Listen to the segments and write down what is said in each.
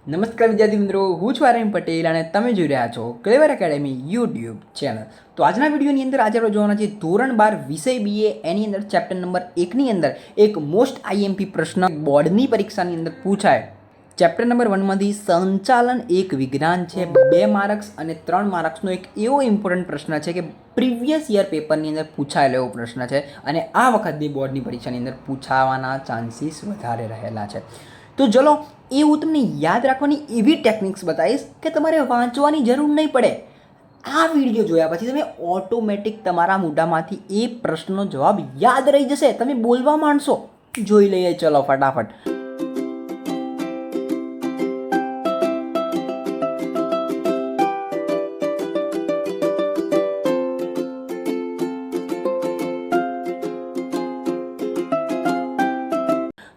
નમસ્કાર વિદ્યાર્થી મિત્રો, હું છું આર્યન પટેલ અને તમે જોઈ રહ્યા છો ક્લેવર એકેડમી યુટ્યુબ ચેનલ. તો આજના વિડીયોની અંદર આજે આપણે જોવાના છે ધોરણ 12 વિષય BA એની અંદર ચેપ્ટર નંબર 1ની અંદર એક મોસ્ટ આઈએમપી પ્રશ્ન બોર્ડની પરીક્ષાની અંદર પૂછાય. ચેપ્ટર નંબર 1માંથી સંચાલન એક વિજ્ઞાન છે, 2 માર્ક્સ અને 3 માર્ક્સનો એક એવો ઇમ્પોર્ટન્ટ પ્રશ્ન છે કે પ્રીવિયસ યર પેપરની અંદર પૂછાયેલો એવો પ્રશ્ન છે અને આ વખતની બોર્ડની પરીક્ષાની અંદર પૂછાવાના ચાન્સીસ વધારે રહેલા છે. તો ચલો એ હું તમને યાદ રાખવાની એવી ટેકનિક્સ બતાવીશ કે તમારે વાંચવાની જરૂર નહીં પડે. આ વિડીયો જોયા પછી તમે ઓટોમેટિક તમારા મોઢામાંથી એ પ્રશ્નનો જવાબ યાદ રહી જશે, તમે બોલવા માંડશો. જોઈ લઈએ ચલો ફટાફટ.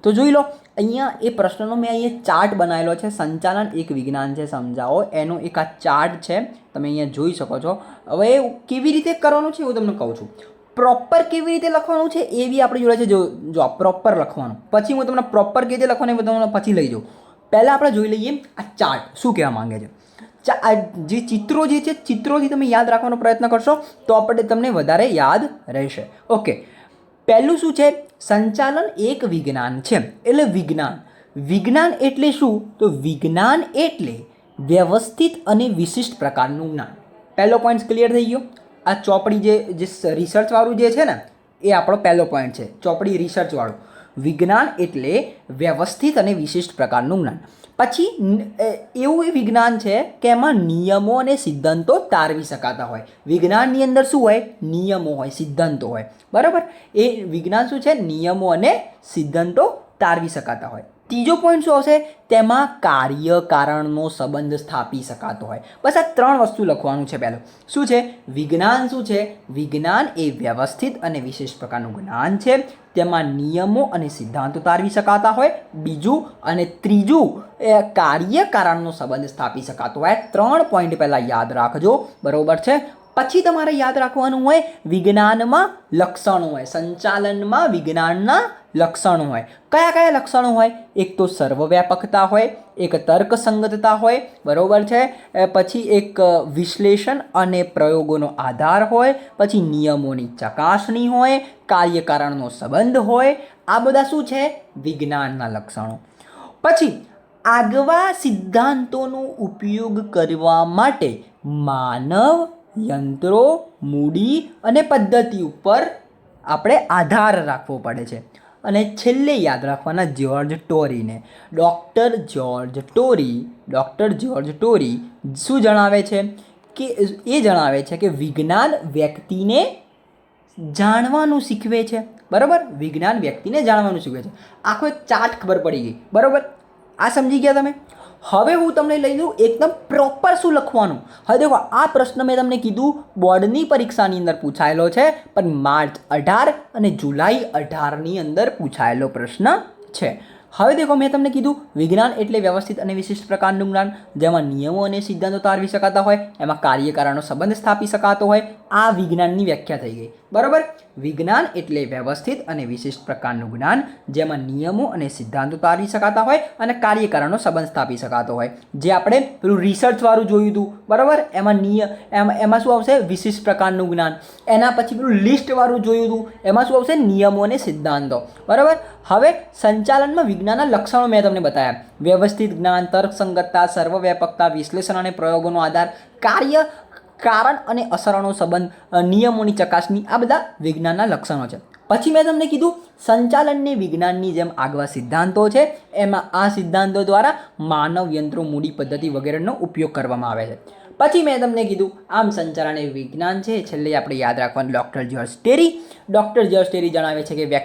તો જોઈ લો, અહીંયા એ પ્રશ્નનો મેં અહીંયા ચાર્ટ બનાવેલો છે. સંચાલન એક વિજ્ઞાન છે સમજાવો, એનો એક આ ચાર્ટ છે, તમે અહીંયા જોઈ શકો છો. હવે કેવી રીતે કરવાનું છે હું તમને કહું છું. પ્રોપર કેવી રીતે લખવાનું છે એ બી આપણે જોડે છે. જો પ્રોપર લખવાનું, પછી હું તમને પ્રોપર કેવી રીતે લખવાનું એ તમને પછી લઈ જાઉં. પહેલાં આપણે જોઈ લઈએ આ ચાર્ટ શું કહેવા માંગે છે. જે ચિત્રો જે છે, ચિત્રોથી તમે યાદ રાખવાનો પ્રયત્ન કરશો તો આપણે તમને વધારે યાદ રહેશે. ઓકે, પહેલું શું છે? સંચાલન એક વિજ્ઞાન છે. એટલે વિજ્ઞાન એટલે શું? તો વિજ્ઞાન એટલે વ્યવસ્થિત અને વિશિષ્ટ પ્રકારનું જ્ઞાન. પહેલો પોઈન્ટ ક્લિયર થઈ ગયો. આ ચોપડી જે રિસર્ચવાળું જે છે ને એ આપણો પહેલો પોઈન્ટ છે, ચોપડી રિસર્ચવાળું. વિજ્ઞાન એટલે વ્યવસ્થિત અને વિશિષ્ટ પ્રકારનું જ્ઞાન. પછી એવું એ વિજ્ઞાન છે કે એમાં નિયમો અને સિદ્ધાંતો તારવી શકાતા હોય. વિજ્ઞાનની અંદર શું હોય? નિયમો હોય, સિદ્ધાંતો હોય. બરાબર, એ વિજ્ઞાન શું છે? નિયમો અને સિદ્ધાંતો તારવી શકાતા હોય. ત્રીજો પોઈન્ટ શું આવશે? તેમાં કાર્ય કારણનો સંબંધ સ્થાપી શકાતો હોય. બસ આ 3 વસ્તુ લખવાનું છે. પહેલું શું છે? વિજ્ઞાન શું છે? વિજ્ઞાન એ વ્યવસ્થિત અને વિશેષ પ્રકારનું જ્ઞાન છે, તેમાં નિયમો અને સિદ્ધાંતો તારવી શકાતા હોય. બીજું અને ત્રીજું કાર્ય કારણનો સંબંધ સ્થાપી શકાતો હોય. 3 પોઈન્ટ પહેલાં યાદ રાખજો, બરાબર છે. પછી તમારે યાદ રાખવાનું હોય વિજ્ઞાનમાં લક્ષણો હોય, સંચાલનમાં વિજ્ઞાનના લક્ષણો હોય. કયા કયા લક્ષણો હોય? એક તો સર્વવ્યાપકતા હોય, એક તર્કસંગતતા હોય, બરાબર છે. પછી એક વિશ્લેષણ અને પ્રયોગોનો આધાર હોય, પછી નિયમોની ચકાસણી હોય, કાર્યકારણનો સંબંધ હોય. આ બધા શું છે? વિજ્ઞાનના લક્ષણો. પછી આગવા સિદ્ધાંતોનો ઉપયોગ કરવા માટે માનવ, યંત્રો, મૂડી અને પદ્ધતિ ઉપર આપણે આધાર રાખવો પડે છે. અને છેલ્લે યાદ રાખવાના જ્યોર્જ ટોરીને. ડૉક્ટર જ્યોર્જ ટોરી શું જણાવે છે? કે એ જણાવે છે કે વિજ્ઞાન વ્યક્તિને જાણવાનું શીખવે છે. બરાબર, વિજ્ઞાન વ્યક્તિને જાણવાનું શીખવે છે. આખો એક ચાર્ટ ખબર પડી ગઈ. બરાબર, આ સમજી ગયા તમે? હવે હું તમને લઈ લઉં એકદમ પ્રોપર શું લખવાનું. હવે દેખો, આ પ્રશ્ન મેં તમને કીધું બોર્ડની પરીક્ષાની અંદર પૂછાયેલો છે, પણ માર્ચ 18 અને જુલાઈ 18ની અંદર પૂછાયેલો પ્રશ્ન છે. હવે દેખો, મેં તમને કીધું વિજ્ઞાન એટલે વ્યવસ્થિત અને વિશિષ્ટ પ્રકારનું જ્ઞાન, જેમાં નિયમો અને સિદ્ધાંતો તારવી શકાતા હોય, એમાં કાર્યકારણનો સંબંધ સ્થાપી શકાતો હોય. આ વિજ્ઞાનની વ્યાખ્યા થઈ ગઈ. બરાબર, વિજ્ઞાન એટલે વ્યવસ્થિત અને વિશિષ્ટ પ્રકારનું જ્ઞાન, જેમાં નિયમો અને સિદ્ધાંતો તારવી શકાતા હોય અને કાર્યકારણનો સંબંધ સ્થાપી શકાતો હોય. જે આપણે પેલું રિસર્ચવાળું જોયું હતું, બરાબર, એમાં શું આવશે? વિશિષ્ટ પ્રકારનું જ્ઞાન. એના પછી પેલું લિસ્ટવાળું જોયું હતું, એમાં શું આવશે? નિયમો અને સિદ્ધાંતો. બરાબર. હવે સંચાલનમાં વિજ્ઞાનના લક્ષણો મેં તમને બતાવ્યા. વ્યવસ્થિત જ્ઞાન, તર્કસંગતતા, સર્વવ્યાપકતા, વિશ્લેષણ અને પ્રયોગોનો આધાર, કાર્ય કારણ અને અસરનો સંબંધ, નિયમોની ચકાસણી, આ બધા વિજ્ઞાનના લક્ષણો છે. પછી મેં તમને કીધું સંચાલનને વિજ્ઞાનની જેમ આગવા સિદ્ધાંતો છે, એમાં આ સિદ્ધાંતો દ્વારા માનવ, યંત્રો, મૂડી, પદ્ધતિ વગેરેનો ઉપયોગ કરવામાં આવે છે. પછી મેં તમને કીધું આમ સંચાલન એ વિજ્ઞાન છે. છેલ્લે આપણે યાદ રાખવાનું ડૉક્ટર જ્યોર્જ ટેરી જણાવે છે કે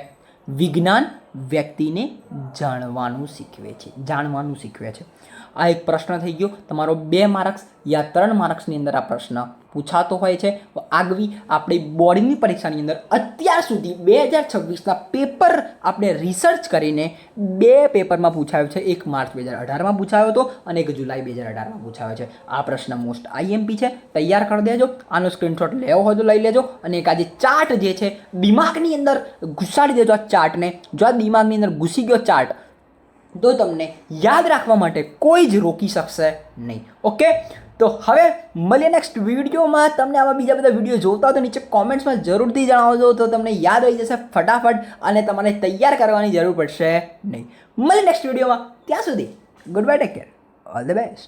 વિજ્ઞાન વ્યક્તિને જાણવાનું શીખવે છે. આ એક પ્રશ્ન થઈ ગયો તમારો 2 માર્ક્સ યા 3 માર્ક્સની અંદર આ પ્રશ્ન પૂછાતો હોય છે. આગવી આપણી બોર્ડની પરીક્ષાની અંદર અત્યાર સુધી 2026ના પેપર આપણે રિસર્ચ કરીને 2 પેપરમાં પૂછાયો છે. એક માર્ચ 2018માં પૂછાયો હતો અને એક જુલાઈ 2018માં પૂછાયો છે. આ પ્રશ્ન મોસ્ટ આઈએમપી છે, તૈયાર કરી દેજો. આનો સ્ક્રીનશોટ લેવો હોય તો લઈ લેજો અને એક આ જે ચાર્ટ જે છે દિમાગની અંદર ઘુસાડી દેજો. આ ચાર્ટને જો આ દિમાગની અંદર ઘૂસી ગયો ચાર્ટ, તો તમને યાદ રાખવા માટે કોઈ જ રોકી શકશે નહીં. ઓકે, તો હવે મળીએ નેક્સ્ટ વિડીયોમાં. તમને આવા બીજા બધા વિડીયો જોતા હોય તો નીચે કોમેન્ટ્સમાં જરૂરથી જણાવજો, તો તમને યાદ રહી જશે ફટાફટ અને તમારે તૈયાર કરવાની જરૂર પડશે નહીં. મળીએ નેક્સ્ટ વિડીયોમાં. ત્યાં સુધી good bye, take care, all the best.